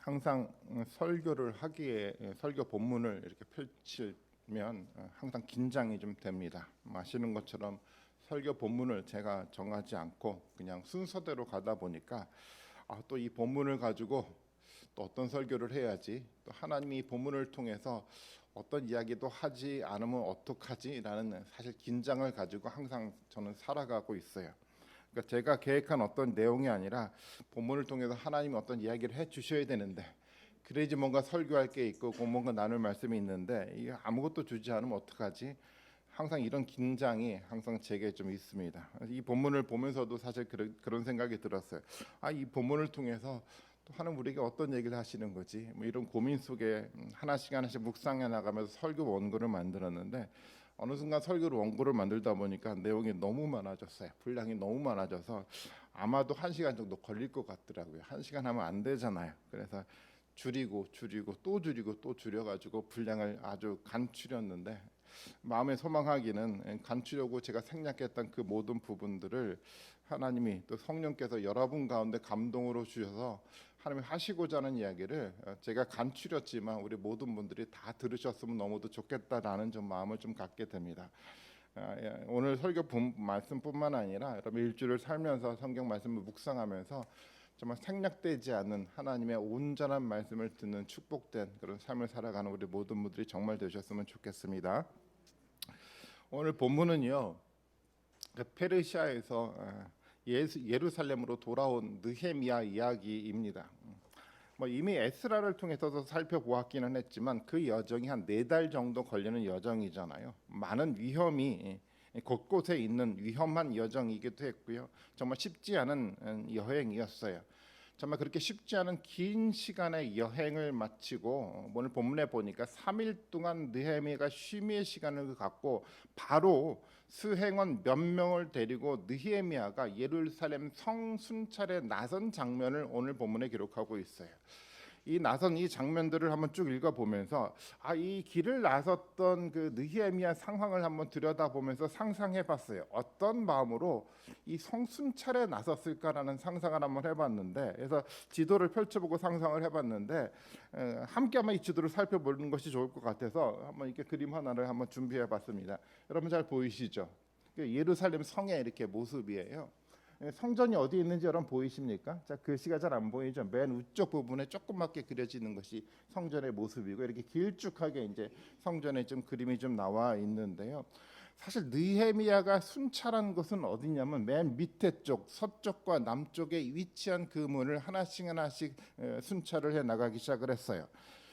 항상 설교를 하기에 설교 본문을 이렇게 펼치면 항상 긴장이 좀 됩니다. 아시는 것처럼 설교 본문을 제가 정하지 않고 그냥 순서대로 가다 보니까 또 이 본문을 가지고 또 어떤 설교를 해야지, 또 하나님이 이 본문을 통해서 어떤 이야기도 하지 않으면 어떡하지라는 사실 긴장을 가지고 항상 저는 살아가고 있어요. 그러니까 제가 계획한 어떤 내용이 아니라 본문을 통해서 하나님이 어떤 이야기를 해주셔야 되는데, 그래야지 뭔가 설교할 게 있고 뭔가 나눌 말씀이 있는데 이게 아무것도 주지 않으면 어떡하지? 항상 이런 긴장이 항상 제게 좀 있습니다. 이 본문을 보면서도 사실 그런 생각이 들었어요. 이 본문을 통해서 또 하나님 우리에게 어떤 얘기를 하시는 거지? 뭐 이런 고민 속에 하나씩 하나씩 묵상해 나가면서 설교 원고를 만들었는데, 어느 순간 설교를 원고를 만들다 보니까 내용이 너무 많아졌어요. 분량이 너무 많아져서 아마도 1시간 정도 걸릴 것 같더라고요. 1시간 하면 안 되잖아요. 그래서 줄이고 또 줄이고 또 줄여가지고 분량을 아주 간추렸는데, 마음의 소망하기는 간추려고 제가 생략했던 그 모든 부분들을 하나님이 또 성령께서 여러분 가운데 감동으로 주셔서 하나님이 하시고자 하는 이야기를 제가 간추렸지만 우리 모든 분들이 다 들으셨으면 너무도 좋겠다라는 좀 마음을 좀 갖게 됩니다. 오늘 설교 말씀뿐만 아니라 여러분 일주를 살면서 성경 말씀을 묵상하면서 정말 생략되지 않는 하나님의 온전한 말씀을 듣는 축복된 그런 삶을 살아가는 우리 모든 분들이 정말 되셨으면 좋겠습니다. 오늘 본문은요, 페르시아에서 예루살렘으로 돌아온 느헤미야 이야기입니다. 이미 에스라를 통해서도 살펴보았기는 했지만 그 여정이 한 4달 정도 걸리는 여정이잖아요. 많은 위험이 곳곳에 있는 위험한 여정이기도 했고요. 정말 쉽지 않은 여행이었어요. 정말 그렇게 쉽지 않은 긴 시간의 여행을 마치고 오늘 본문에 보니까 3일 동안 느헤미야가 쉼의 시간을 갖고 바로 수행원 몇 명을 데리고 느헤미야가 예루살렘 성 순찰에 나선 장면을 오늘 본문에 기록하고 있어요. 이 나선 이 장면들을 한번 쭉 읽어보면서 이 길을 나섰던 그 느헤미야 상황을 한번 들여다보면서 상상해봤어요. 어떤 마음으로 이 성순찰에 나섰을까라는 상상을 한번 해봤는데, 그래서 지도를 펼쳐보고 상상을 해봤는데 함께 한번 이 지도를 살펴보는 것이 좋을 것 같아서 한번 이렇게 그림 하나를 한번 준비해봤습니다. 여러분 잘 보이시죠? 예루살렘 성의 이렇게 모습이에요. 성전이 어디 있는지 여러분 보이십니까? 자, 글씨가 잘 안 보이죠? 맨 우쪽 부분에 조그맣게 그려지는 것이 성전의 모습이고, 이렇게 길쭉하게 이제 성전에 좀 그림이 좀 나와 있는데요. 사실 느헤미야가 순찰한 것은 어디냐면 맨 밑에 쪽 서쪽과 남쪽에 위치한 그 문을 하나씩 순찰을 해 나가기 시작을 했어요.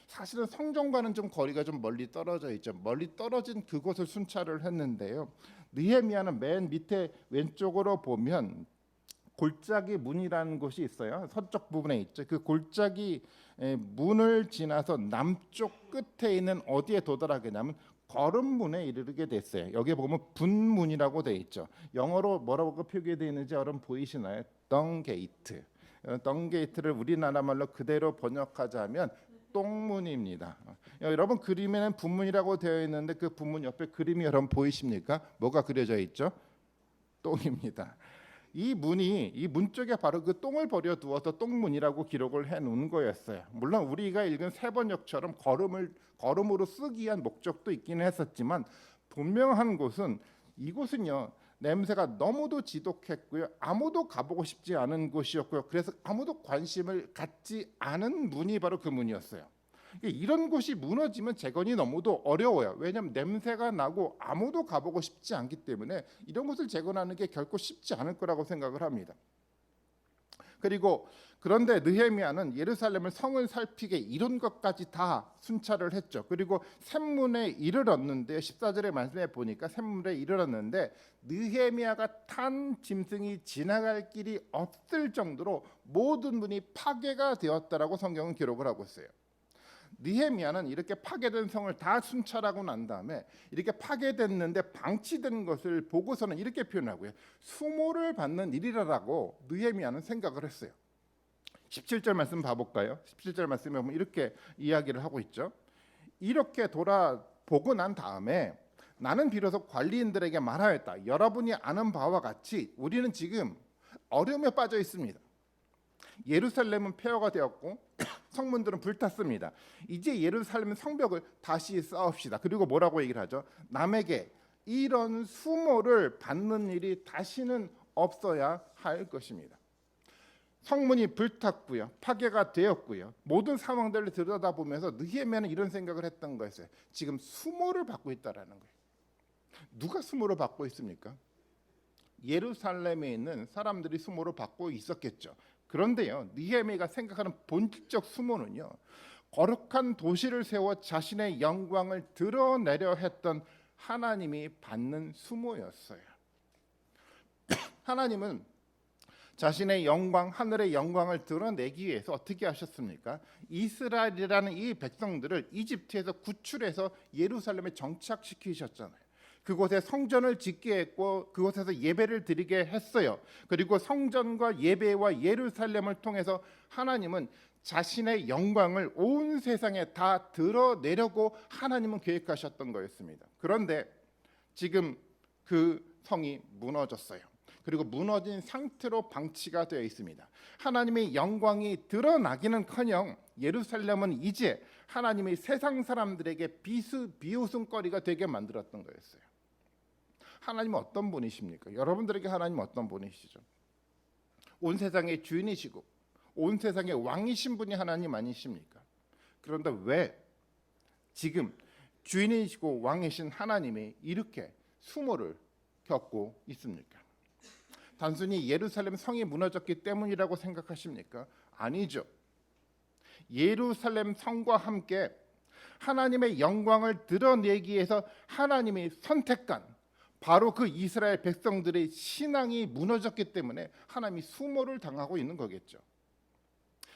사실은 성전과는 좀 거리가 좀 멀리 떨어져 있죠. 멀리 떨어진 그곳을 순찰을 했는데요. 느헤미야는 맨 밑에 왼쪽으로 보면 골짜기 문이라는 곳이 있어요. 서쪽 부분에 있죠. 그 골짜기 문을 지나서 남쪽 끝에 있는 어디에 도달하겠냐면 걸음문에 이르게 됐어요. 여기 보면 분문이라고 돼 있죠. 영어로 뭐라고 표기되어 있는지 여러분 보이시나요? 덩게이트. 덩게이트를 우리나라 말로 그대로 번역하자면 똥문입니다. 여러분 그림에는 분문이라고 되어 있는데 그 분문 옆에 그림이 여러분 보이십니까? 뭐가 그려져 있죠? 똥입니다. 이 문이 이 문 쪽에 바로 그 똥을 버려 두어서 똥문이라고 기록을 해 놓은 거였어요. 물론 우리가 읽은 세번역처럼 걸음으로 쓰기 위한 목적도 있기는 했었지만, 분명한 곳은 이곳은요 냄새가 너무도 지독했고요, 아무도 가보고 싶지 않은 곳이었고요, 그래서 아무도 관심을 갖지 않은 문이 바로 그 문이었어요. 이런 곳이 무너지면 재건이 너무도 어려워요. 왜냐하면 냄새가 나고 아무도 가보고 싶지 않기 때문에 이런 곳을 재건하는 게 결코 쉽지 않을 거라고 생각을 합니다. 그리고 그런데 느헤미야는 예루살렘을 성을 살피게 이런 것까지 다 순찰을 했죠. 그리고 샘문에 이르렀는데 14절의 말씀에 보니까 샘문에 이르렀는데 느헤미야가 탄 짐승이 지나갈 길이 없을 정도로 모든 문이 파괴가 되었다라고 성경은 기록을 하고 있어요. 느헤미야는 이렇게 파괴된 성을 다 순찰하고 난 다음에 이렇게 파괴됐는데 방치된 것을 보고서는 이렇게 표현하고요. 수모를 받는 일이라고 느헤미야는 생각을 했어요. 17절 말씀 봐볼까요? 17절 말씀에 보면 이렇게 이야기를 하고 있죠. 이렇게 돌아보고 난 다음에 나는 비로소 관리인들에게 말하였다. 여러분이 아는 바와 같이 우리는 지금 어려움에 빠져 있습니다. 예루살렘은 폐허가 되었고 성문들은 불탔습니다. 이제 예루살렘 성벽을 다시 쌓읍시다. 그리고 뭐라고 얘기를 하죠? 남에게 이런 수모를 받는 일이 다시는 없어야 할 것입니다. 성문이 불탔고요, 파괴가 되었고요. 모든 상황들을 들여다보면서 느헤미야는 이런 생각을 했던 거였어요. 지금 수모를 받고 있다라는 거예요. 누가 수모를 받고 있습니까? 예루살렘에 있는 사람들이 수모를 받고 있었겠죠. 그런데요, 느헤미야가 생각하는 본질적 수모는요, 거룩한 도시를 세워 자신의 영광을 드러내려 했던 하나님이 받는 수모였어요. 하나님은 자신의 영광, 하늘의 영광을 드러내기 위해서 어떻게 하셨습니까? 이스라엘이라는 이 백성들을 이집트에서 구출해서 예루살렘에 정착시키셨잖아요. 그곳에 성전을 짓게 했고 그곳에서 예배를 드리게 했어요. 그리고 성전과 예배와 예루살렘을 통해서 하나님은 자신의 영광을 온 세상에 다 드러내려고 하나님은 계획하셨던 거였습니다. 그런데 지금 그 성이 무너졌어요. 그리고 무너진 상태로 방치가 되어 있습니다. 하나님의 영광이 드러나기는커녕 예루살렘은 이제 하나님의 세상 사람들에게 비웃음거리가 되게 만들었던 거였어요. 하나님은 어떤 분이십니까? 여러분들에게 하나님은 어떤 분이시죠? 온 세상의 주인이시고 온 세상의 왕이신 분이 하나님 아니십니까? 그런데 왜 지금 주인이시고 왕이신 하나님이 이렇게 수모를 겪고 있습니까? 단순히 예루살렘 성이 무너졌기 때문이라고 생각하십니까? 아니죠. 예루살렘 성과 함께 하나님의 영광을 드러내기 위해서 하나님이 선택한 바로 그 이스라엘 백성들의 신앙이 무너졌기 때문에 하나님이 수모를 당하고 있는 거겠죠.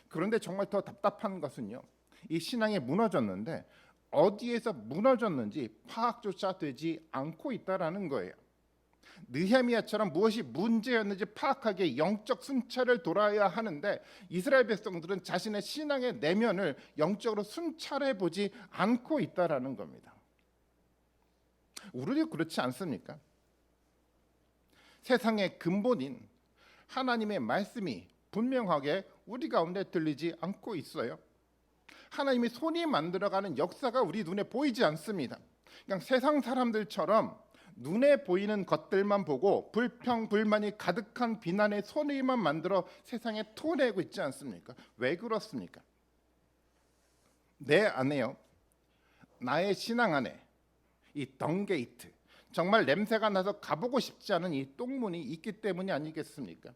그런데 정말 더 답답한 것은요, 이 신앙이 무너졌는데 어디에서 무너졌는지 파악조차 되지 않고 있다라는 거예요. 느헤미야처럼 무엇이 문제였는지 파악하기에 영적 순찰을 돌아야 하는데 이스라엘 백성들은 자신의 신앙의 내면을 영적으로 순찰해 보지 않고 있다라는 겁니다. 우리도 그렇지 않습니까? 세상의 근본인 하나님의 말씀이 분명하게 우리 가운데 들리지 않고 있어요. 하나님이 손이 만들어가는 역사가 우리 눈에 보이지 않습니다. 그냥 세상 사람들처럼 눈에 보이는 것들만 보고 불평, 불만이 가득한 비난의 소리만 만들어 세상에 토내고 있지 않습니까? 왜 그렇습니까? 내 안에요, 나의 신앙 안에 이 덩게이트, 정말 냄새가 나서 가보고 싶지 않은 이 똥문이 있기 때문이 아니겠습니까?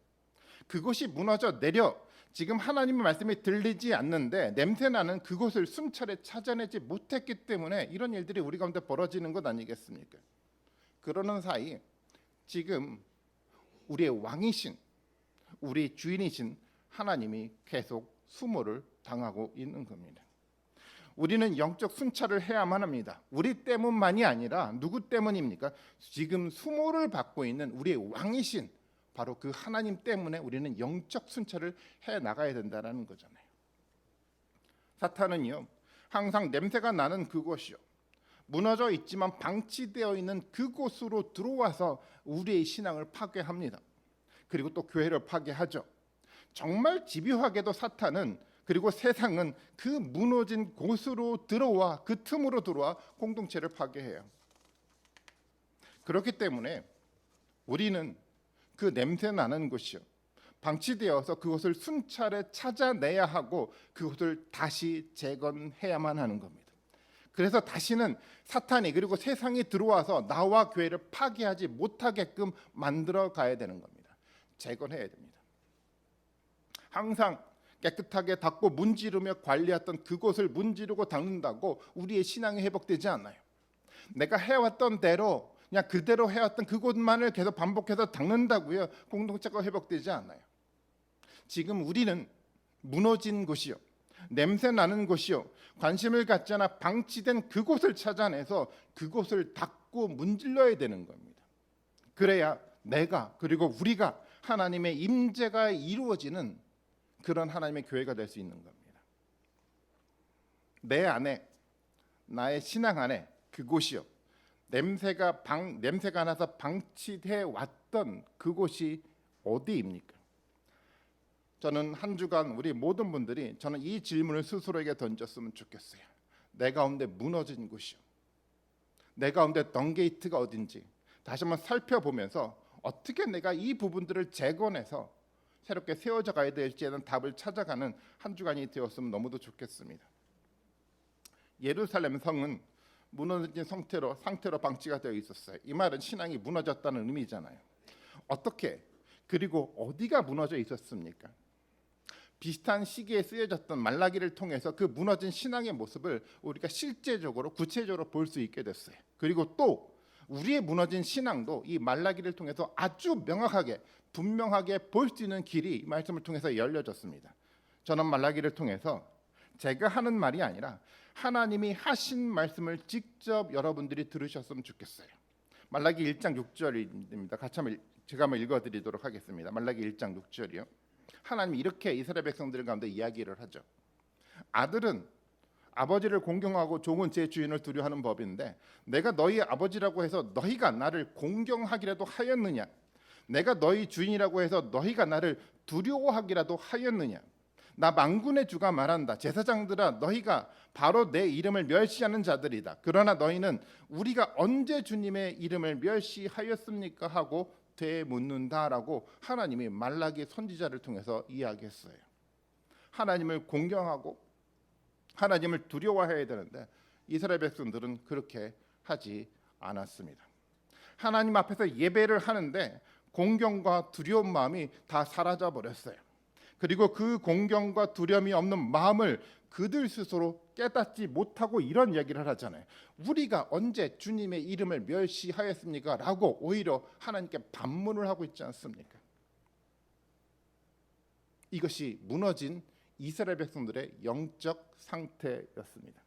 그것이 무너져 내려 지금 하나님의 말씀이 들리지 않는데 냄새나는 그곳을 순찰에 찾아내지 못했기 때문에 이런 일들이 우리 가운데 벌어지는 것 아니겠습니까? 그러는 사이 지금 우리의 왕이신, 우리 주인이신 하나님이 계속 수모를 당하고 있는 겁니다. 우리는 영적 순찰을 해야만 합니다. 우리 때문만이 아니라 누구 때문입니까? 지금 수모를 받고 있는 우리의 왕이신 바로 그 하나님 때문에 우리는 영적 순찰을 해 나가야 된다는 거잖아요. 사탄은요, 항상 냄새가 나는 그곳이요, 무너져 있지만 방치되어 있는 그곳으로 들어와서 우리의 신앙을 파괴합니다. 그리고 또 교회를 파괴하죠. 정말 집요하게도 사탄은, 그리고 세상은 그 무너진 곳으로 들어와, 그 틈으로 들어와 공동체를 파괴해요. 그렇기 때문에 우리는 그 냄새 나는 곳이요, 방치되어서 그것을 순찰에 찾아내야 하고 그것을 다시 재건해야만 하는 겁니다. 그래서 다시는 사탄이 그리고 세상이 들어와서 나와 교회를 파괴하지 못하게끔 만들어 가야 되는 겁니다. 재건해야 됩니다. 항상 깨끗하게 닦고 문지르며 관리했던 그곳을 문지르고 닦는다고 우리의 신앙이 회복되지 않아요. 내가 해왔던 대로 그냥 그대로 해왔던 그곳만을 계속 반복해서 닦는다고요, 공동체가 회복되지 않아요. 지금 우리는 무너진 곳이요, 냄새 나는 곳이요, 관심을 갖지 않아 방치된 그곳을 찾아내서 그곳을 닦고 문질러야 되는 겁니다. 그래야 내가 그리고 우리가 하나님의 임재가 이루어지는 그런 하나님의 교회가 될 수 있는 겁니다. 내 안에, 나의 신앙 안에 그곳이요, 냄새가 나서 방치돼 왔던 그곳이 어디입니까? 저는 한 주간 우리 모든 분들이 저는 이 질문을 스스로에게 던졌으면 좋겠어요. 내 가운데 무너진 곳이요, 내 가운데 덩게이트가 어딘지 다시 한번 살펴보면서 어떻게 내가 이 부분들을 재건해서 새롭게 세워져 가야 될지에는 답을 찾아가는 한 주간이 되었으면 너무도 좋겠습니다. 예루살렘 성은 무너진 상태로 방치가 되어 있었어요. 이 말은 신앙이 무너졌다는 의미잖아요. 어떻게, 그리고 어디가 무너져 있었습니까? 비슷한 시기에 쓰여졌던 말라기를 통해서 그 무너진 신앙의 모습을 우리가 실제적으로 구체적으로 볼 수 있게 됐어요. 그리고 또 우리의 무너진 신앙도 이 말라기를 통해서 아주 명확하게 분명하게 볼 수 있는 길이 이 말씀을 통해서 열려졌습니다. 저는 말라기를 통해서 제가 하는 말이 아니라 하나님이 하신 말씀을 직접 여러분들이 들으셨으면 좋겠어요. 말라기 1장 6절입니다. 같이 한번 제가 한번 읽어드리도록 하겠습니다. 말라기 1장 6절이요. 하나님이 이렇게 이스라엘 백성들 가운데 이야기를 하죠. 아들은 아버지를 공경하고 종은 제 주인을 두려워하는 법인데 내가 너희 아버지라고 해서 너희가 나를 공경하기라도 하였느냐? 내가 너희 주인이라고 해서 너희가 나를 두려워하기라도 하였느냐? 나 만군의 주가 말한다. 제사장들아, 너희가 바로 내 이름을 멸시하는 자들이다. 그러나 너희는 우리가 언제 주님의 이름을 멸시하였습니까? 하고 되묻는다라고 하나님이 말라기 선지자를 통해서 이야기했어요. 하나님을 공경하고 하나님을 두려워해야 되는데 이스라엘 백성들은 그렇게 하지 않았습니다. 하나님 앞에서 예배를 하는데 공경과 두려운 마음이 다 사라져 버렸어요. 그리고 그 공경과 두려움이 없는 마음을 그들 스스로 깨닫지 못하고 이런 얘기를 하잖아요. 우리가 언제 주님의 이름을 멸시하였습니까? 라고 오히려 하나님께 반문을 하고 있지 않습니까? 이것이 무너진 이스라엘 백성들의 영적 상태였습니다.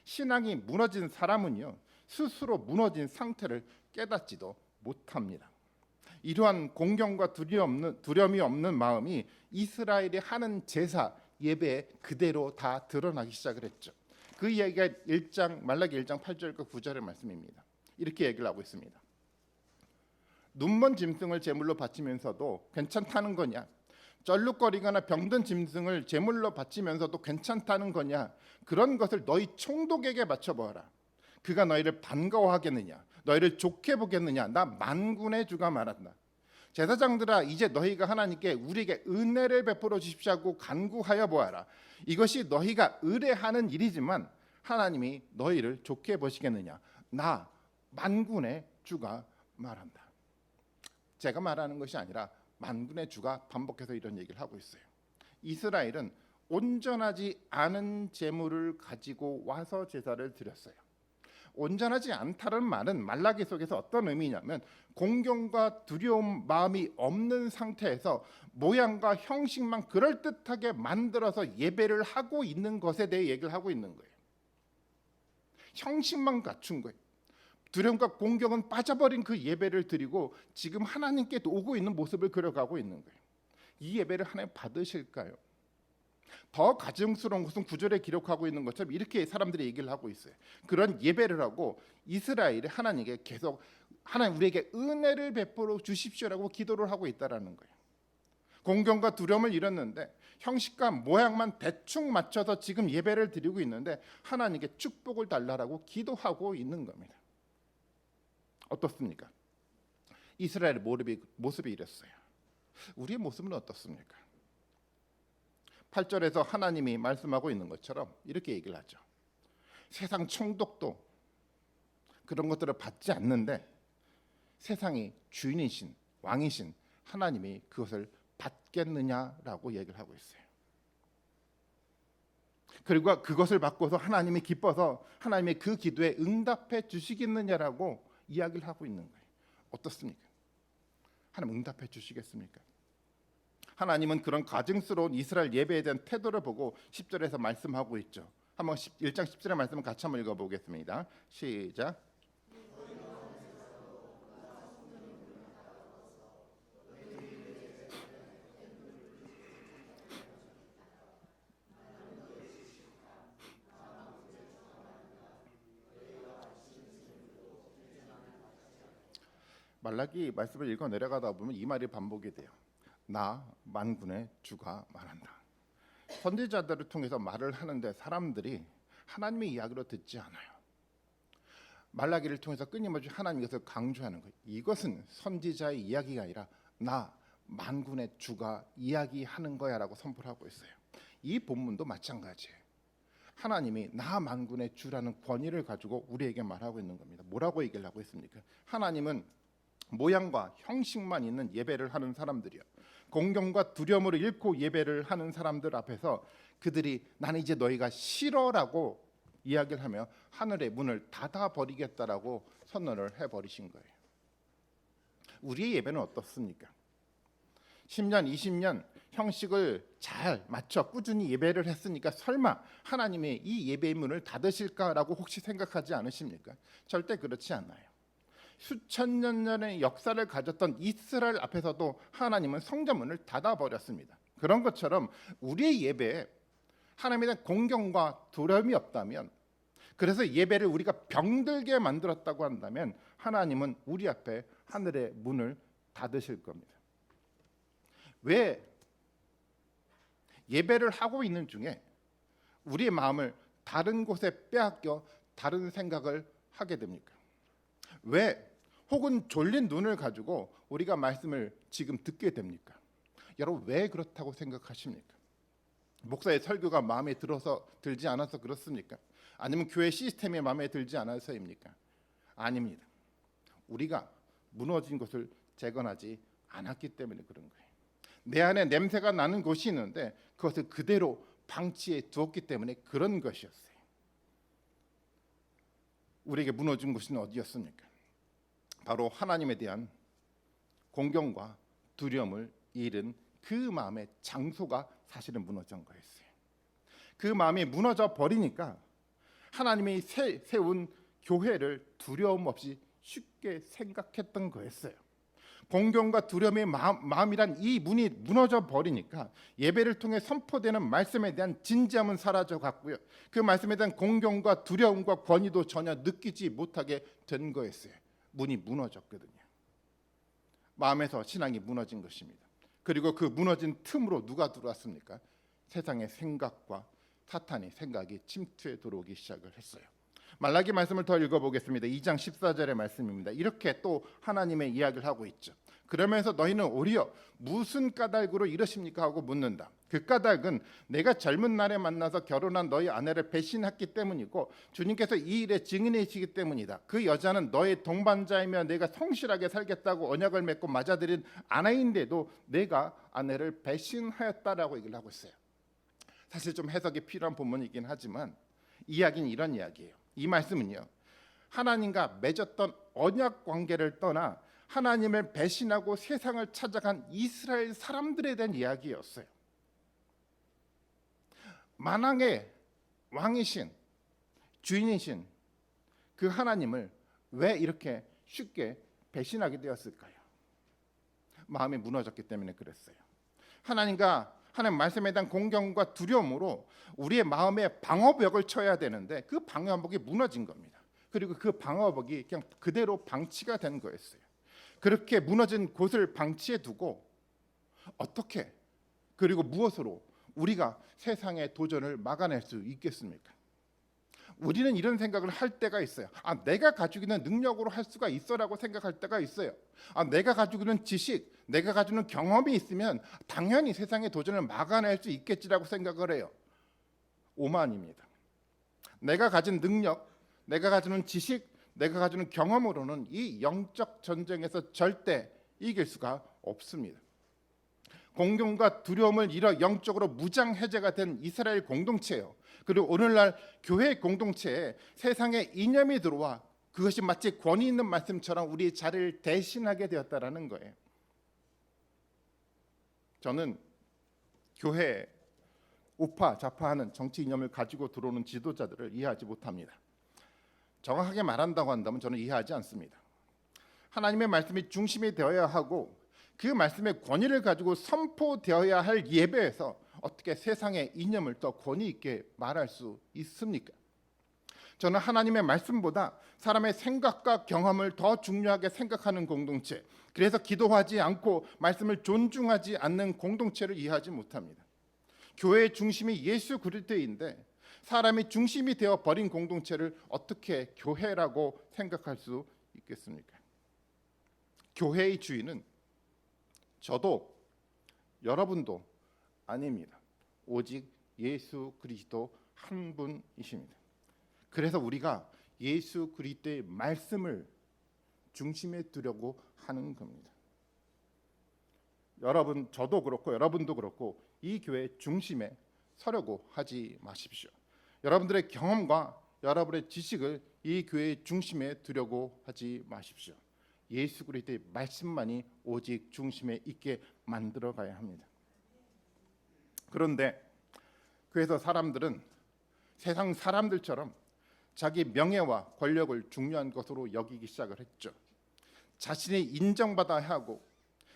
신앙이 무너진 사람은요, 스스로 무너진 상태를 깨닫지도 못합니다. 이러한 공경과 두려움이 없는 마음이 이스라엘이 하는 제사 예배에 그대로 다 드러나기 시작을 했죠. 그 이야기가 말라기 1장 8절과 9절의 말씀입니다. 이렇게 얘기를 하고 있습니다. 눈먼 짐승을 제물로 바치면서도 괜찮다는 거냐? 쩔룩거리거나 병든 짐승을 제물로 바치면서도 괜찮다는 거냐? 그런 것을 너희 총독에게 바쳐보아라. 그가 너희를 반가워하겠느냐? 너희를 좋게 보겠느냐? 나 만군의 주가 말한다. 제사장들아, 이제 너희가 하나님께 우리에게 은혜를 베풀어 주십시오 하고 간구하여 보아라. 이것이 너희가 의뢰하는 일이지만 하나님이 너희를 좋게 보시겠느냐? 나 만군의 주가 말한다. 제가 말하는 것이 아니라 만군의 주가 반복해서 이런 얘기를 하고 있어요. 이스라엘은 온전하지 않은 제물을 가지고 와서 제사를 드렸어요. 온전하지 않다는 말은 말라기 속에서 어떤 의미냐면 공경과 두려움 마음이 없는 상태에서 모양과 형식만 그럴듯하게 만들어서 예배를 하고 있는 것에 대해 얘기를 하고 있는 거예요. 형식만 갖춘 거예요. 두려움과 공경은 빠져버린 그 예배를 드리고 지금 하나님께 오고 있는 모습을 그려가고 있는 거예요. 이 예배를 하나님 받으실까요? 더 가증스러운 것은 9절에 기록하고 있는 것처럼 이렇게 사람들이 얘기를 하고 있어요. 그런 예배를 하고 이스라엘이 하나님께 계속 하나님 우리에게 은혜를 베풀어 주십시오라고 기도를 하고 있다라는 거예요. 공경과 두려움을 잃었는데 형식과 모양만 대충 맞춰서 지금 예배를 드리고 있는데 하나님께 축복을 달라라고 기도하고 있는 겁니다. 어떻습니까? 이스라엘의 모습이 이랬어요. 우리의 모습은 어떻습니까? 8절에서 하나님이 말씀하고 있는 것처럼 이렇게 얘기를 하죠. 세상 총독도 그런 것들을 받지 않는데 세상이 주인이신 왕이신 하나님이 그것을 받겠느냐라고 얘기를 하고 있어요. 그리고 그것을 받고서 하나님이 기뻐서 하나님의 그 기도에 응답해 주시겠느냐라고 이야기를 하고 있는 거예요. 어떻습니까? 하나님 응답해 주시겠습니까? 하나님은 그런 가증스러운 이스라엘 예배에 대한 태도를 보고 10절에서 말씀하고 있죠. 한번 1장 10절의 말씀을 같이 한번 읽어보겠습니다. 시작. 말라기 말씀을 읽어 내려가다 보면 이 말이 반복이 돼요. 나 만군의 주가 말한다. 선지자들을 통해서 말을 하는데 사람들이 하나님의 이야기로 듣지 않아요. 말라기를 통해서 끊임없이 하나님께서 강조하는 거예요. 이것은 선지자의 이야기가 아니라 나 만군의 주가 이야기하는 거야라고 선포를 하고 있어요. 이 본문도 마찬가지예요. 하나님이 나 만군의 주라는 권위를 가지고 우리에게 말하고 있는 겁니다. 뭐라고 얘기를 하고 있습니까? 하나님은 모양과 형식만 있는 예배를 하는 사람들이요, 공경과 두려움으로 잃고 예배를 하는 사람들 앞에서 그들이 나는 이제 너희가 싫어라고 이야기를 하며 하늘의 문을 닫아버리겠다라고 선언을 해버리신 거예요. 우리의 예배는 어떻습니까? 10년, 20년 형식을 잘 맞춰 꾸준히 예배를 했으니까 설마 하나님이 이 예배의 문을 닫으실까라고 혹시 생각하지 않으십니까? 절대 그렇지 않아요. 수천 년 전의 역사를 가졌던 이스라엘 앞에서도 하나님은 성전문을 닫아버렸습니다. 그런 것처럼 우리의 예배에 하나님에 대한 공경과 두려움이 없다면, 그래서 예배를 우리가 병들게 만들었다고 한다면 하나님은 우리 앞에 하늘의 문을 닫으실 겁니다. 왜 예배를 하고 있는 중에 우리의 마음을 다른 곳에 빼앗겨 다른 생각을 하게 됩니까? 왜 혹은 졸린 눈을 가지고 우리가 말씀을 지금 듣게 됩니까? 여러분, 왜 그렇다고 생각하십니까? 목사의 설교가 마음에 들지 않아서 그렇습니까? 아니면 교회 시스템이 마음에 들지 않아서입니까? 아닙니다. 우리가 무너진 것을 재건하지 않았기 때문에 그런 거예요. 내 안에 냄새가 나는 곳이 있는데 그것을 그대로 방치해 두었기 때문에 그런 것이었어요. 우리에게 무너진 곳은 어디였습니까? 바로 하나님에 대한 공경과 두려움을 잃은 그 마음의 장소가 사실은 무너진 거였어요. 그 마음이 무너져 버리니까 하나님이 세운 교회를 두려움 없이 쉽게 생각했던 거였어요. 공경과 두려움의 마음이란 이 문이 무너져 버리니까 예배를 통해 선포되는 말씀에 대한 진지함은 사라져 갔고요, 그 말씀에 대한 공경과 두려움과 권위도 전혀 느끼지 못하게 된 거였어요. 문이 무너졌거든요. 마음에서 신앙이 무너진 것입니다. 그리고 그 무너진 틈으로 누가 들어왔습니까? 세상의 생각과 사탄의 생각이 침투해 들어오기 시작을 했어요. 말라기 말씀을 더 읽어보겠습니다. 2장 14절의 말씀입니다. 이렇게 또 하나님의 이야기를 하고 있죠. 그러면서 너희는 오히려 무슨 까닭으로 이러십니까 하고 묻는다. 그 까닭은 내가 젊은 날에 만나서 결혼한 너희 아내를 배신했기 때문이고 주님께서 이 일의 증인이시기 때문이다. 그 여자는 너의 동반자이며 내가 성실하게 살겠다고 언약을 맺고 맞아들인 아내인데도 내가 아내를 배신하였다라고 얘기를 하고 있어요. 사실 좀 해석이 필요한 본문이긴 하지만 이야기는 이런 이야기예요. 이 말씀은요, 하나님과 맺었던 언약 관계를 떠나 하나님을 배신하고 세상을 찾아간 이스라엘 사람들에 대한 이야기였어요. 만왕의 왕이신 주인이신 그 하나님을 왜 이렇게 쉽게 배신하게 되었을까요? 마음이 무너졌기 때문에 그랬어요. 하나님 말씀에 대한 공경과 두려움으로 우리의 마음에 방어벽을 쳐야 되는데 그 방어벽이 무너진 겁니다. 그리고 그 방어벽이 그냥 그대로 방치가 된 거였어요. 그렇게 무너진 곳을 방치해 두고 어떻게, 그리고 무엇으로 우리가 세상의 도전을 막아낼 수 있겠습니까? 우리는 이런 생각을 할 때가 있어요. 내가 가지고 있는 능력으로 할 수가 있어라고 생각할 때가 있어요. 내가 가지고 있는 지식, 내가 가지고 있는 경험이 있으면 당연히 세상의 도전을 막아낼 수 있겠지라고 생각을 해요. 오만입니다. 내가 가진 능력, 내가 가지는 지식, 내가 가지는 경험으로는 이 영적 전쟁에서 절대 이길 수가 없습니다. 공경과 두려움을 잃어 영적으로 무장해제가 된 이스라엘 공동체예요. 그리고 오늘날 교회 공동체에 세상의 이념이 들어와 그것이 마치 권위 있는 말씀처럼 우리의 자리를 대신하게 되었다라는 거예요. 저는 교회에 우파 좌파하는 정치 이념을 가지고 들어오는 지도자들을 이해하지 못합니다. 정확하게 말한다고 한다면 저는 이해하지 않습니다. 하나님의 말씀이 중심이 되어야 하고 그 말씀의 권위를 가지고 선포되어야 할 예배에서 어떻게 세상의 이념을 더 권위 있게 말할 수 있습니까? 저는 하나님의 말씀보다 사람의 생각과 경험을 더 중요하게 생각하는 공동체, 그래서 기도하지 않고 말씀을 존중하지 않는 공동체를 이해하지 못합니다. 교회의 중심이 예수 그리스도인데 사람이 중심이 되어 버린 공동체를 어떻게 교회라고 생각할 수 있겠습니까? 교회의 주인은 저도 여러분도 아닙니다. 오직 예수 그리스도 한 분이십니다. 그래서 우리가 예수 그리스도의 말씀을 중심에 두려고 하는 겁니다. 여러분, 저도 그렇고 여러분도 그렇고 이 교회 중심에 서려고 하지 마십시오. 여러분들의 경험과 여러분의 지식을 이 교회의 중심에 두려고 하지 마십시오. 예수 그리스도의 말씀만이 오직 중심에 있게 만들어 가야 합니다. 그런데 그래서 사람들은 세상 사람들처럼 자기 명예와 권력을 중요한 것으로 여기기 시작을 했죠. 자신이 인정받아야 하고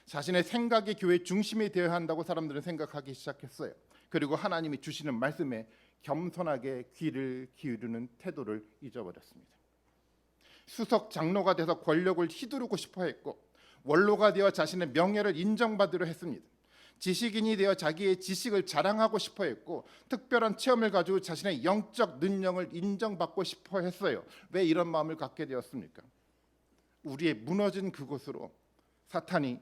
자신의 생각이 교회 중심이 되어야 한다고 사람들은 생각하기 시작했어요. 그리고 하나님이 주시는 말씀에 겸손하게 귀를 기울이는 태도를 잊어버렸습니다. 수석 장로가 돼서 권력을 휘두르고 싶어 했고, 원로가 되어 자신의 명예를 인정받으려 했습니다. 지식인이 되어 자기의 지식을 자랑하고 싶어 했고, 특별한 체험을 가지고 자신의 영적 능력을 인정받고 싶어 했어요. 왜 이런 마음을 갖게 되었습니까? 우리의 무너진 그곳으로 사탄이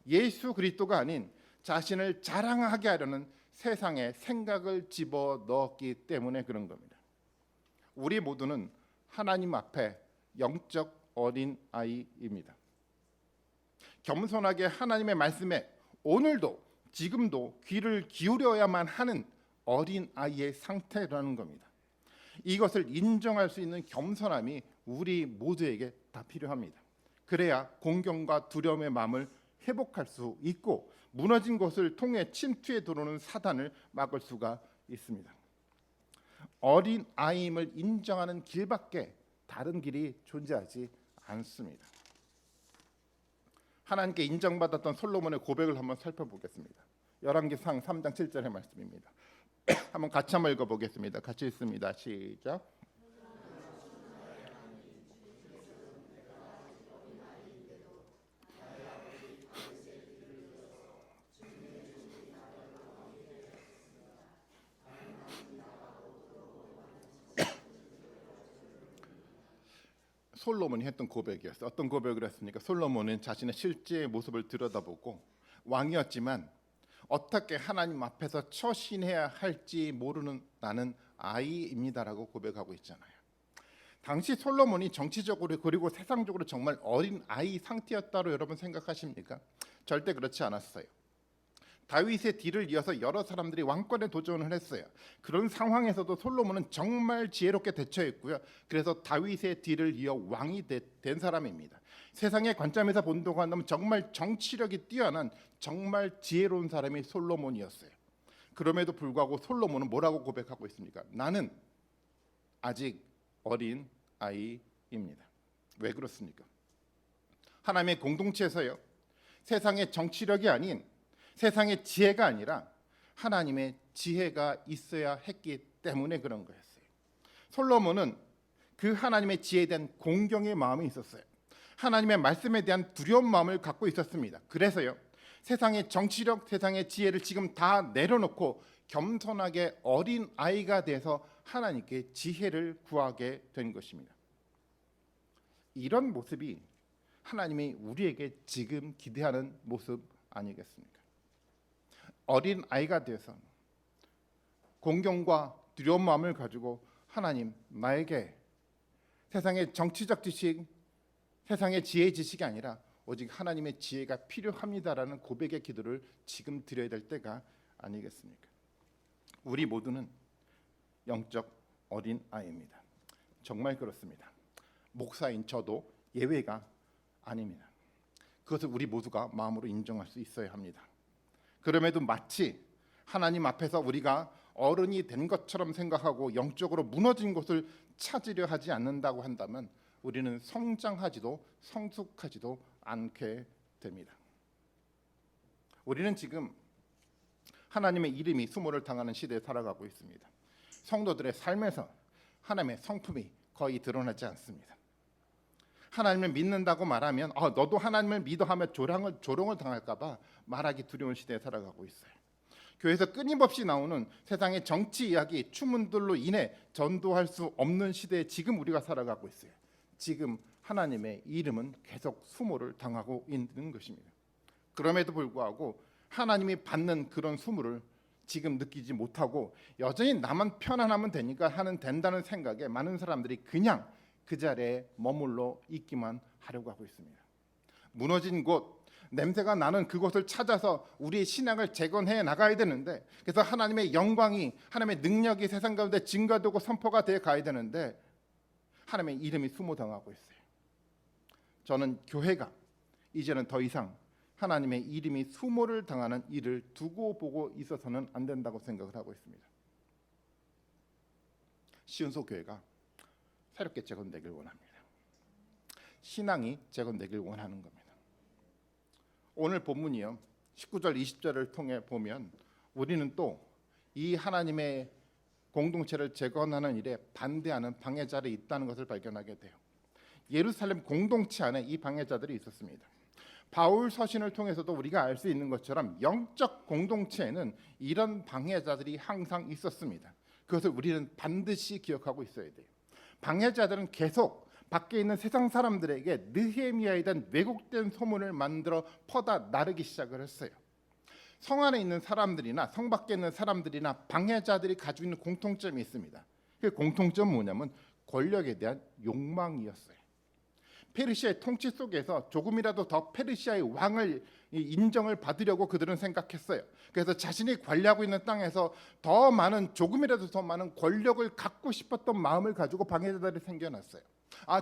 예수 그리스도가 아닌 자신을 자랑하게 하려는 세상의 생각을 집어 넣었기 때문에 그런 겁니다. 우리 모두는 하나님 앞에 영적 어린 아이입니다. 겸손하게 하나님의 말씀에 오늘도 지금도 귀를 기울여야만 하는 어린 아이의 상태라는 겁니다. 이것을 인정할 수 있는 겸손함이 우리 모두에게 다 필요합니다. 그래야 공경과 두려움의 마음을 회복할 수 있고 무너진 것을 통해 침투에 들어오는 사단을 막을 수가 있습니다. 어린 아이임을 인정하는 길밖에 다른 길이 존재하지 않습니다. 하나님께 인정받았던 솔로몬의 고백을 한번 살펴보겠습니다. 열왕기상 3장 7절의 말씀입니다. 한번 같이 한번 읽어보겠습니다. 같이 읽습니다. 시작. 솔로몬이 했던 고백이었어요. 어떤 고백을 했습니까? 솔로몬은 자신의 실제 모습을 들여다보고 왕이었지만 어떻게 하나님 앞에서 처신해야 할지 모르는 나는 아이입니다라고 고백하고 있잖아요. 당시 솔로몬이 정치적으로 그리고 세상적으로 정말 어린 아이 상태였다고 여러분 생각하십니까? 절대 그렇지 않았어요. 다윗의 뒤를 이어서 여러 사람들이 왕권에 도전을 했어요. 그런 상황에서도 솔로몬은 정말 지혜롭게 대처했고요. 그래서 다윗의 뒤를 이어 왕이 된 사람입니다. 세상의 관점에서 본다고 한다면 정말 정치력이 뛰어난 정말 지혜로운 사람이 솔로몬이었어요. 그럼에도 불구하고 솔로몬은 뭐라고 고백하고 있습니까? 나는 아직 어린 아이입니다. 왜 그렇습니까? 하나님의 공동체에서요, 세상의 정치력이 아닌 세상의 지혜가 아니라 하나님의 지혜가 있어야 했기 때문에 그런 거였어요. 솔로몬은 그 하나님의 지혜에 대한 공경의 마음이 있었어요. 하나님의 말씀에 대한 두려운 마음을 갖고 있었습니다. 그래서요, 세상의 정치력, 세상의 지혜를 지금 다 내려놓고 겸손하게 어린 아이가 돼서 하나님께 지혜를 구하게 된 것입니다. 이런 모습이 하나님이 우리에게 지금 기대하는 모습 아니겠습니까? 어린 아이가 되어서 공경과 두려운 마음을 가지고 하나님, 나에게 세상의 정치적 지식, 세상의 지혜의 지식이 아니라 오직 하나님의 지혜가 필요합니다라는 고백의 기도를 지금 드려야 될 때가 아니겠습니까? 우리 모두는 영적 어린 아이입니다. 정말 그렇습니다. 목사인 저도 예외가 아닙니다. 그것을 우리 모두가 마음으로 인정할 수 있어야 합니다. 그럼에도 마치 하나님 앞에서 우리가 어른이 된 것처럼 생각하고 영적으로 무너진 것을 찾으려 하지 않는다고 한다면 우리는 성장하지도 성숙하지도 않게 됩니다. 우리는 지금 하나님의 이름이 수모를 당하는 시대에 살아가고 있습니다. 성도들의 삶에서 하나님의 성품이 거의 드러나지 않습니다. 하나님을 믿는다고 말하면 너도 하나님을 믿어 하며 조롱을 당할까 봐 말하기 두려운 시대에 살아가고 있어요. 교회에서 끊임없이 나오는 세상의 정치 이야기, 추문들로 인해 전도할 수 없는 시대에 지금 우리가 살아가고 있어요. 지금 하나님의 이름은 계속 수모를 당하고 있는 것입니다. 그럼에도 불구하고 하나님이 받는 그런 수모를 지금 느끼지 못하고 여전히 나만 편안하면 되니까 된다는 생각에 많은 사람들이 그냥 그 자리에 머물러 있기만 하려고 하고 있습니다. 무너진 곳, 냄새가 나는 그곳을 찾아서 우리의 신앙을 재건해 나가야 되는데, 그래서 하나님의 영광이, 하나님의 능력이 세상 가운데 증거되고 선포가 되어 가야 되는데 하나님의 이름이 수모당하고 있어요. 저는 교회가 이제는 더 이상 하나님의 이름이 수모를 당하는 일을 두고 보고 있어서는 안 된다고 생각을 하고 있습니다. 시온소 교회가 새롭게 재건되길 원합니다. 신앙이 재건되길 원하는 겁니다. 오늘 본문이요, 19절 20절을 통해 보면 우리는 또 이 하나님의 공동체를 재건하는 일에 반대하는 방해자들이 있다는 것을 발견하게 돼요. 예루살렘 공동체 안에 이 방해자들이 있었습니다. 바울 서신을 통해서도 우리가 알 수 있는 것처럼 영적 공동체에는 이런 방해자들이 항상 있었습니다. 그것을 우리는 반드시 기억하고 있어야 돼요. 방해자들은 계속 밖에 있는 세상 사람들에게 느헤미야에 대한 왜곡된 소문을 만들어 퍼다 나르기 시작을 했어요. 성 안에 있는 사람들이나 성 밖에 있는 사람들이나 방해자들이 가지고 있는 공통점이 있습니다. 그 공통점은 뭐냐면 권력에 대한 욕망이었어요. 페르시아의 통치 속에서 조금이라도 더 페르시아의 왕을 인정을 받으려고 그들은 생각했어요. 그래서 자신이 관리하고 있는 땅에서 조금이라도 더 많은 권력을 갖고 싶었던 마음을 가지고 방해자들이 생겨났어요.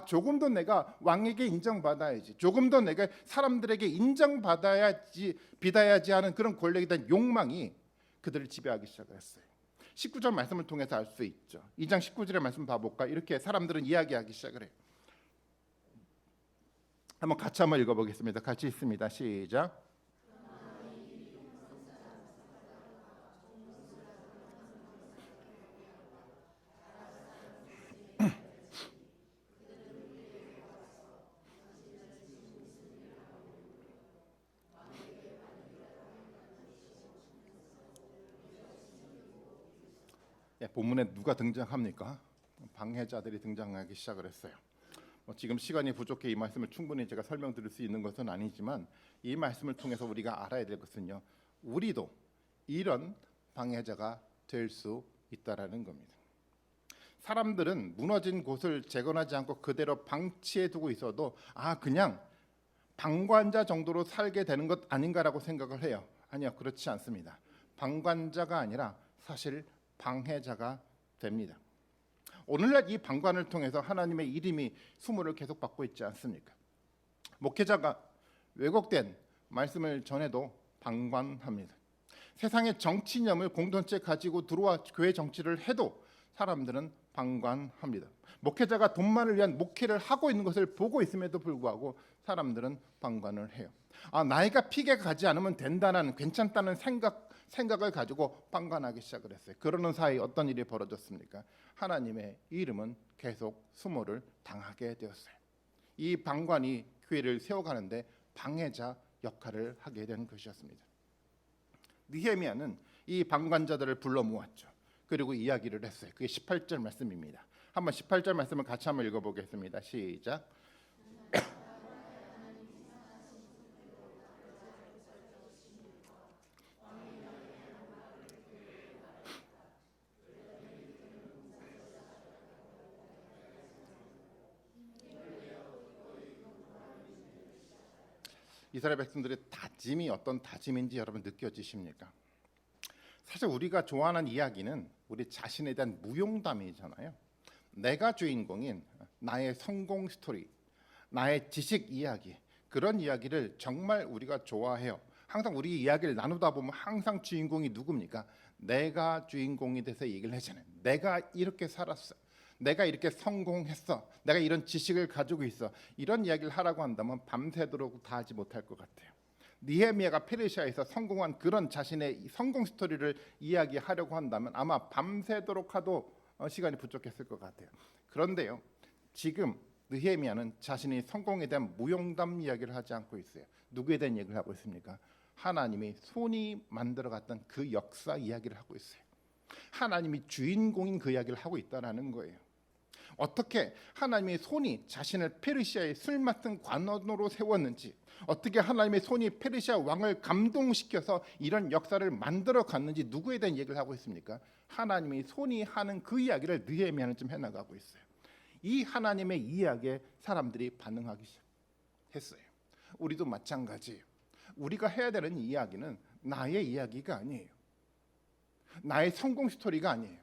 조금 더 내가 왕에게 인정받아야지, 조금 더 내가 사람들에게 인정받아야지, 비다야지 하는 그런 권력에 대한 욕망이 그들을 지배하기 시작했어요. 19절 말씀을 통해서 알 수 있죠. 2장 19절의 말씀 봐볼까? 이렇게 사람들은 이야기하기 시작을 해요. 같이 한번 읽어보겠습니다. 같이 읽습니다. 시작. 본문에 누가 등장합니까? 방해자들이 등장하기 시작을 했어요. 지금 시간이 부족해 이 말씀을 충분히 제가 설명드릴 수 있는 것은 아니지만 이 말씀을 통해서 우리가 알아야 될 것은요, 우리도 이런 방해자가 될 수 있다라는 겁니다. 사람들은 무너진 곳을 재건하지 않고 그대로 방치해 두고 있어도 그냥 방관자 정도로 살게 되는 것 아닌가라고 생각을 해요. 아니요, 그렇지 않습니다. 방관자가 아니라 사실 방해자가 됩니다. 오늘날 이 방관을 통해서 하나님의 이름이 수모를 계속 받고 있지 않습니까? 목회자가 왜곡된 말씀을 전해도 방관합니다. 세상의 정치념을 공동체에 가지고 들어와 교회 정치를 해도 사람들은 방관합니다. 목회자가 돈만을 위한 목회를 하고 있는 것을 보고 있음에도 불구하고 사람들은 방관을 해요. 나이가 픽에 가지 않으면 된다는 괜찮다는 생각을 가지고 방관하기 시작을 했어요. 그러는 사이 어떤 일이 벌어졌습니까? 하나님의 이름은 계속 수모를 당하게 되었어요. 이 방관이 교회를 세워가는데 방해자 역할을 하게 된 것이었습니다. 느헤미야는 이 방관자들을 불러 모았죠. 그리고 이야기를 했어요. 그게 18절 말씀입니다. 한번 18절 말씀을 같이 한번 읽어보겠습니다. 시작. 이스라엘 백성들의 다짐이 어떤 다짐인지 여러분 느껴지십니까? 사실 우리가 좋아하는 이야기는 우리 자신에 대한 무용담이잖아요. 내가 주인공인 나의 성공 스토리, 나의 지식 이야기, 그런 이야기를 정말 우리가 좋아해요. 항상 우리 이야기를 나누다 보면 항상 주인공이 누굽니까? 내가 주인공이 돼서 얘기를 하잖아요. 내가 이렇게 살았어, 내가 이렇게 성공했어, 내가 이런 지식을 가지고 있어, 이런 이야기를 하라고 한다면 밤새도록 다 하지 못할 것 같아요. 느헤미야가 페르시아에서 성공한 그런 자신의 성공 스토리를 이야기하려고 한다면 아마 밤새도록 시간이 부족했을 것 같아요. 그런데요, 지금 느헤미야는 자신의 성공에 대한 무용담 이야기를 하지 않고 있어요. 누구에 대한 얘기를 하고 있습니까? 하나님이 손이 만들어갔던 그 역사 이야기를 하고 있어요. 하나님이 주인공인 그 이야기를 하고 있다는 거예요. 어떻게 하나님의 손이 자신을 페르시아의 술 맡은 관원으로 세웠는지, 어떻게 하나님의 손이 페르시아 왕을 감동시켜서 이런 역사를 만들어 갔는지 누구에 대한 얘기를 하고 있습니까? 하나님의 손이 하는 그 이야기를 느헤미야는 좀 해나가고 있어요. 이 하나님의 이야기에 사람들이 반응하기 시작했어요. 우리도 마찬가지예요. 우리가 해야 되는 이야기는 나의 이야기가 아니에요. 나의 성공 스토리가 아니에요.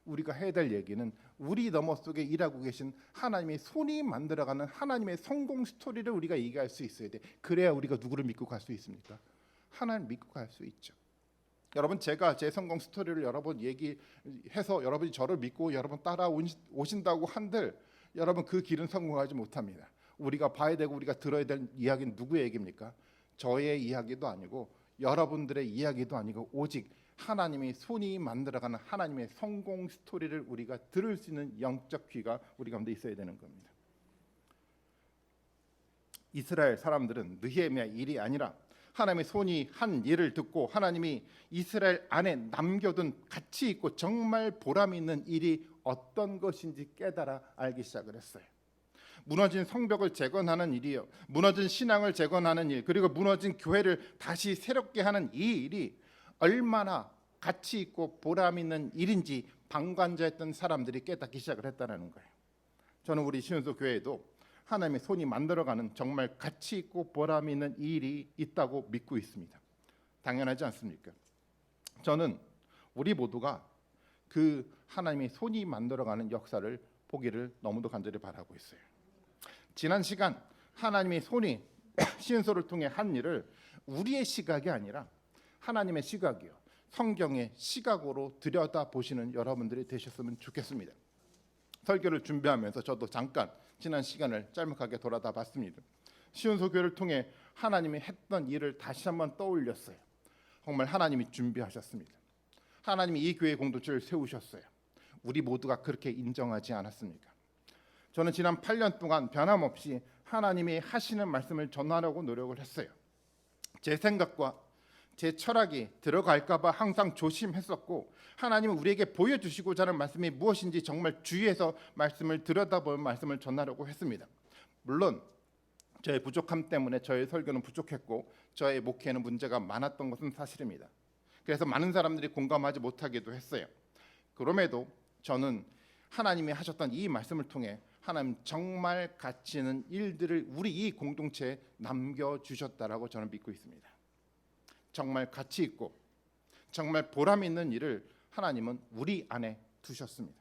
우리가 해야 될 얘기는 우리 너머 속에 일하고 계신 하나님의 손이 만들어가는 하나님의 성공 스토리를 우리가 얘기할 수 있어야 돼. 그래야 우리가 누구를 믿고 갈 수 있습니까? 하나님 믿고 갈 수 있죠. 여러분, 제가 제 성공 스토리를 여러 번 얘기해서 여러분이 저를 믿고 여러분 따라오신다고 한들 여러분 그 길은 성공하지 못합니다. 우리가 봐야 되고 우리가 들어야 될 이야기는 누구의 얘기입니까? 저의 이야기도 아니고 여러분들의 이야기도 아니고 오직 하나님의 손이 만들어가는 하나님의 성공 스토리를 우리가 들을 수 있는 영적 귀가 우리 가운데 있어야 되는 겁니다. 이스라엘 사람들은 느헤미야 일이 아니라 하나님의 손이 한 일을 듣고 하나님이 이스라엘 안에 남겨둔 가치 있고 정말 보람 있는 일이 어떤 것인지 깨달아 알기 시작을 했어요. 무너진 성벽을 재건하는 일이요, 무너진 신앙을 재건하는 일, 그리고 무너진 교회를 다시 새롭게 하는 이 일이 얼마나 가치 있고 보람 있는 일인지 방관자였던 사람들이 깨닫기 시작을 했다는 거예요. 저는 우리 신은소 교회에도 하나님의 손이 만들어가는 정말 가치 있고 보람 있는 일이 있다고 믿고 있습니다. 당연하지 않습니까? 저는 우리 모두가 그 하나님의 손이 만들어가는 역사를 보기를 너무도 간절히 바라고 있어요. 지난 시간 하나님의 손이 신은소를 통해 한 일을 우리의 시각이 아니라 하나님의 시각이요, 성경의 시각으로 들여다보시는 여러분들이 되셨으면 좋겠습니다. 설교를 준비하면서 저도 잠깐 지난 시간을 짤막하게 돌아다 봤습니다. 시온소 교회를 통해 하나님이 했던 일을 다시 한번 떠올렸어요. 정말 하나님이 준비하셨습니다. 하나님이 이 교회 공동체를 세우셨어요. 우리 모두가 그렇게 인정하지 않았습니까? 저는 지난 8년 동안 변함없이 하나님이 하시는 말씀을 전하려고 노력을 했어요. 제 생각과 제 철학이 들어갈까 봐 항상 조심했었고, 하나님은 우리에게 보여주시고자 하는 말씀이 무엇인지 정말 주의해서 말씀을 들여다보는 말씀을 전하려고 했습니다. 물론 저의 부족함 때문에 저의 설교는 부족했고 저의 목회에는 문제가 많았던 것은 사실입니다. 그래서 많은 사람들이 공감하지 못하기도 했어요. 그럼에도 저는 하나님이 하셨던 이 말씀을 통해 하나님 정말 가치 있는 일들을 우리 이 공동체에 남겨주셨다라고 저는 믿고 있습니다. 정말 가치 있고 정말 보람 있는 일을 하나님은 우리 안에 두셨습니다.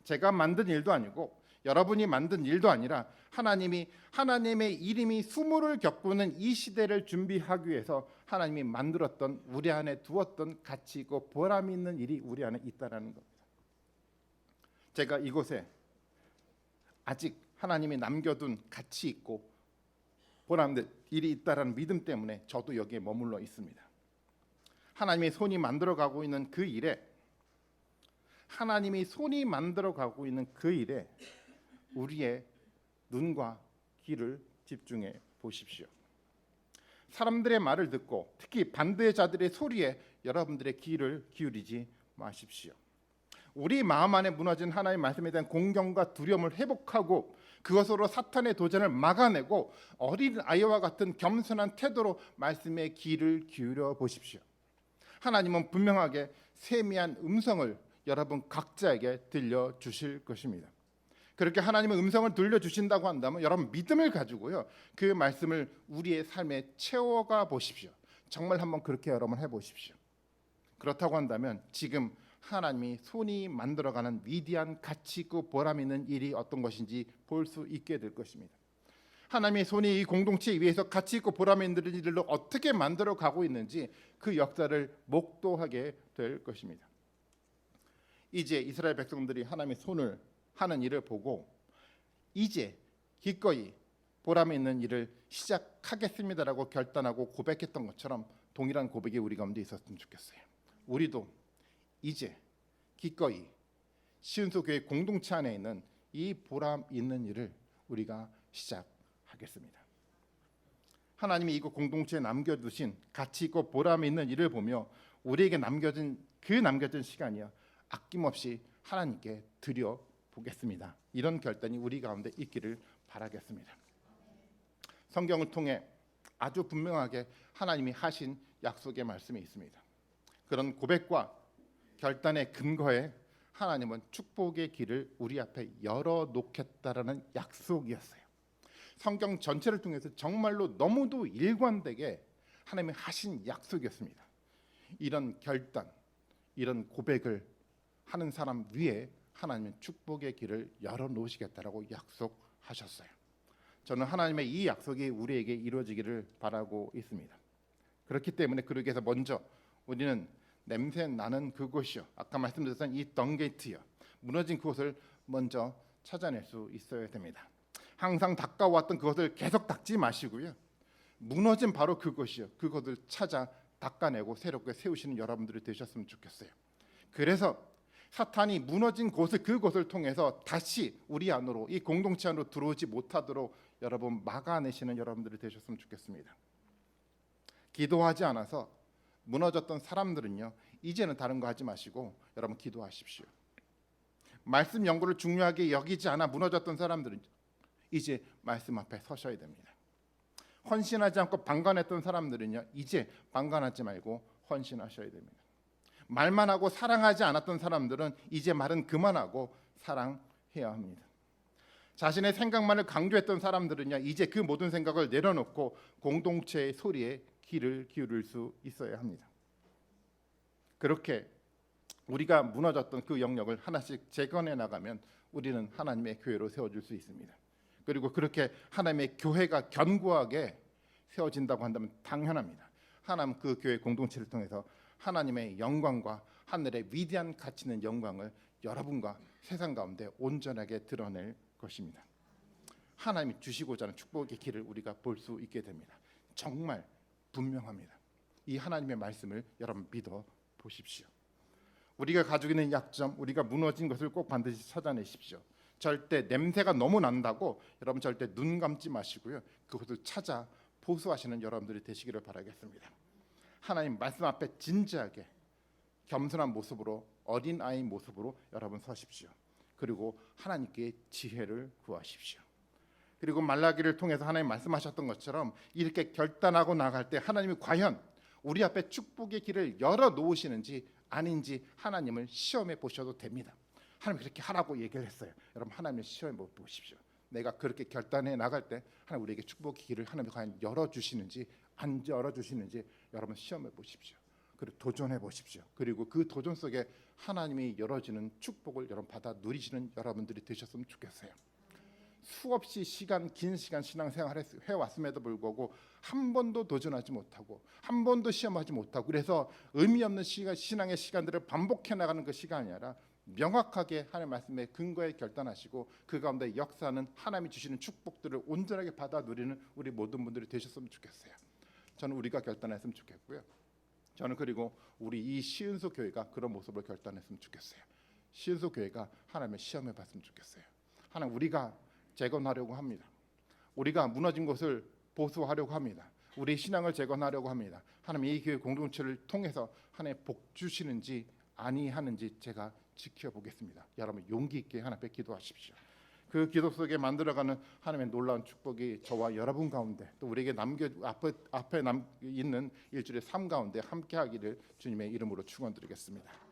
제가 만든 일도 아니고 여러분이 만든 일도 아니라 하나님이 하나님의 이름이 수모를 겪고는 이 시대를 준비하기 위해서 하나님이 만들었던, 우리 안에 두었던 가치 있고 보람 있는 일이 우리 안에 있다라는 겁니다. 제가 이곳에 아직 하나님이 남겨둔 가치 있고 보람 있는 일이 있다라는 믿음 때문에 저도 여기에 머물러 있습니다. 하나님의 손이 만들어가고 있는 그 일에, 하나님이 손이 만들어가고 있는 그 일에 우리의 눈과 귀를 집중해 보십시오. 사람들의 말을 듣고 특히 반대의 자들의 소리에 여러분들의 귀를 기울이지 마십시오. 우리 마음 안에 무너진 하나님의 말씀에 대한 공경과 두려움을 회복하고 그것으로 사탄의 도전을 막아내고 어린 아이와 같은 겸손한 태도로 말씀에 귀를 기울여 보십시오. 하나님은 분명하게 세미한 음성을 여러분 각자에게 들려주실 것입니다. 그렇게 하나님의 음성을 들려주신다고 한다면 여러분 믿음을 가지고요, 그 말씀을 우리의 삶에 채워가 보십시오. 정말 한번 그렇게 여러분 해보십시오. 그렇다고 한다면 지금 하나님이 손이 만들어가는 위대한 가치 있고 보람 있는 일이 어떤 것인지 볼 수 있게 될 것입니다. 하나님의 손이 이 공동체 위에서 가치 있고 보람 있는 일들로 어떻게 만들어가고 있는지 그 역사를 목도하게 될 것입니다. 이제 이스라엘 백성들이 하나님의 손을 하는 일을 보고 이제 기꺼이 보람 있는 일을 시작하겠습니다라고 결단하고 고백했던 것처럼 동일한 고백이 우리 가운데 있었으면 좋겠어요. 우리도 이제 기꺼이 시은소 교회 공동체 안에 있는 이 보람 있는 일을 우리가 시작하겠습니다. 하나님이 이거 공동체에 남겨두신 가치 있고 보람 있는 일을 보며 우리에게 남겨진 시간이요, 아낌없이 하나님께 드려 보겠습니다. 이런 결단이 우리 가운데 있기를 바라겠습니다. 성경을 통해 아주 분명하게 하나님이 하신 약속의 말씀이 있습니다. 그런 고백과 결단의 근거에 하나님은 축복의 길을 우리 앞에 열어놓겠다라는 약속이었어요. 성경 전체를 통해서 정말로 너무도 일관되게 하나님이 하신 약속이었습니다. 이런 결단, 이런 고백을 하는 사람 위에 하나님은 축복의 길을 열어놓으시겠다라고 약속하셨어요. 저는 하나님의 이 약속이 우리에게 이루어지기를 바라고 있습니다. 그렇기 때문에 그러기 위해서 먼저 우리는 냄새 나는 그곳이요, 아까 말씀드렸던 이 덩게이트요, 무너진 그곳을 먼저 찾아낼 수 있어야 됩니다. 항상 닦아왔던 그것을 계속 닦지 마시고요, 무너진 바로 그곳이요, 그것을 찾아 닦아내고 새롭게 세우시는 여러분들이 되셨으면 좋겠어요. 그래서 사탄이 무너진 그곳을 통해서 다시 우리 안으로, 이 공동체 안으로 들어오지 못하도록 여러분 막아내시는 여러분들이 되셨으면 좋겠습니다. 기도하지 않아서 무너졌던 사람들은요, 이제는 다른 거 하지 마시고 여러분 기도하십시오. 말씀 연구를 중요하게 여기지 않아 무너졌던 사람들은 이제 말씀 앞에 서셔야 됩니다. 헌신하지 않고 방관했던 사람들은요, 이제 방관하지 말고 헌신하셔야 됩니다. 말만 하고 사랑하지 않았던 사람들은 이제 말은 그만하고 사랑해야 합니다. 자신의 생각만을 강조했던 사람들은요, 이제 그 모든 생각을 내려놓고 공동체의 소리에 귀를 기울일 수 있어야 합니다. 그렇게 우리가 무너졌던 그 영역을 하나씩 재건해 나가면 우리는 하나님의 교회로 세워질 수 있습니다. 그리고 그렇게 하나님의 교회가 견고하게 세워진다고 한다면 당연합니다. 하나님 그 교회 공동체를 통해서 하나님의 영광과 하늘의 위대한 가치 있는 영광을 여러분과 세상 가운데 온전하게 드러낼 것입니다. 하나님이 주시고자 하는 축복의 길을 우리가 볼 수 있게 됩니다. 정말 분명합니다. 이 하나님의 말씀을 여러분 믿어 보십시오. 우리가 가지고 있는 약점, 우리가 무너진 것을 꼭 반드시 찾아내십시오. 절대 냄새가 너무 난다고 여러분 절대 눈 감지 마시고요, 그것을 찾아 보수하시는 여러분들이 되시기를 바라겠습니다. 하나님 말씀 앞에 진지하게 겸손한 모습으로, 어린아이 모습으로 여러분 서십시오. 그리고 하나님께 지혜를 구하십시오. 그리고 말라기를 통해서 하나님 말씀하셨던 것처럼 이렇게 결단하고 나갈 때 하나님이 과연 우리 앞에 축복의 길을 열어놓으시는지 아닌지 하나님을 시험해 보셔도 됩니다. 하나님 그렇게 하라고 얘기를 했어요. 여러분 하나님을 시험해 보십시오. 내가 그렇게 결단해 나갈 때 하나님 우리에게 축복의 길을 하나님이 과연 열어주시는지 안 열어주시는지 여러분 시험해 보십시오. 그리고 도전해 보십시오. 그리고 그 도전 속에 하나님이 열어주는 축복을 여러분 받아 누리시는 여러분들이 되셨으면 좋겠어요. 수없이 긴 시간 신앙생활을 해왔음에도 불구하고 한 번도 도전하지 못하고 한 번도 시험하지 못하고 그래서 의미 없는 신앙의 시간들을 반복해 나가는 그 시간이 아니라 명확하게 하나님의 말씀에 근거에 결단하시고 그 가운데 역사하는 하나님이 주시는 축복들을 온전하게 받아 누리는 우리 모든 분들이 되셨으면 좋겠어요. 저는 우리가 결단했으면 좋겠고요. 저는 그리고 우리 이 시은소 교회가 그런 모습을 결단했으면 좋겠어요. 시은소 교회가 하나님의 시험해 봤으면 좋겠어요. 하나님 우리가 재건하려고 합니다. 우리가 무너진 것을 보수하려고 합니다. 우리 신앙을 재건하려고 합니다. 하나님 이 교회 공동체를 통해서 하나님 복 주시는지 아니하는지 제가 지켜보겠습니다. 여러분 용기 있게 하나님 앞에 기도하십시오. 그 기도 속에 만들어가는 하나님의 놀라운 축복이 저와 여러분 가운데 또 우리에게 앞에 있는 일주일의 삶 가운데 함께하기를 주님의 이름으로 축원드리겠습니다.